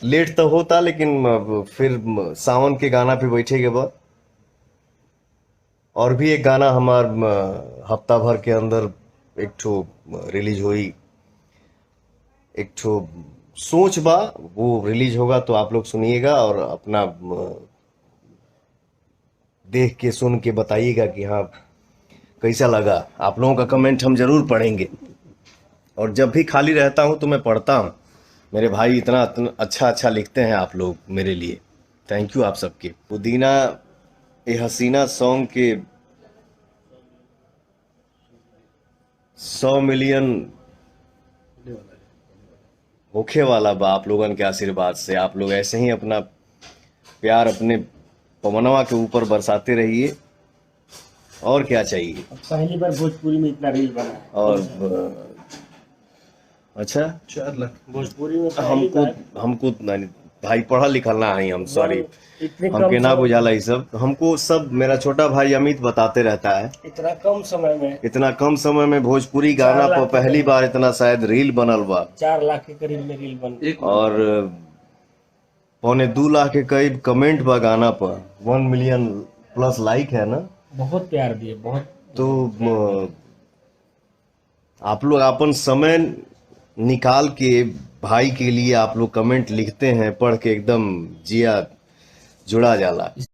Late तो होता, लेकिन फिर सावन के गाना पे बैठे के बाद और भी एक गाना हमार हफ्ता भर के अंदर एक ठो रिलीज हुई, एक ठो सोच बा, वो रिलीज होगा तो आप लोग सुनिएगा और अपना देख के सुन के बताइएगा कि हाँ कैसा लगा। आप लोगों का कमेंट हम जरूर पढ़ेंगे, और जब भी खाली रहता हूँ तो मैं पढ़ता हूँ। मेरे भाई इतना अच्छा अच्छा लिखते हैं आप लोग मेरे लिए। थैंक यू आप सबके। पुदीना ए हसीना सॉन्ग के 100 मिलियन होखे वाला बा आप लोगन के आशीर्वाद से। आप लोग ऐसे ही अपना प्यार अपने पवनवा के ऊपर बरसाते रहिए, और क्या चाहिए। पहली बार भोजपुरी में इतना रील बना है। और अच्छा, 4 लाख भोजपुरी में पहली हमको बार हमको नहीं, भाई पढ़ा लिखा ना है हम, सॉरी। इतने कम हमके ना समय बुझाला ये सब, हमको सब मेरा छोटा भाई अमित बताते रहता है। इतना कम समय में इतना कम समय में भोजपुरी गाना 4 लाख पर पहली बार इतना शायद रील बनल बा, 4 लाख के करीब में रील बन गई। और 1.25 लाख के करीब कमेंट बा गाना पर, 1 मिलियन प्लस लाइक है ना। बहुत प्यार दिए, बहुत। तो आप लोग अपन समय निकाल के भाई के लिए आप लोग कमेंट लिखते हैं, पढ़ के एकदम जिया जुड़ा जाला।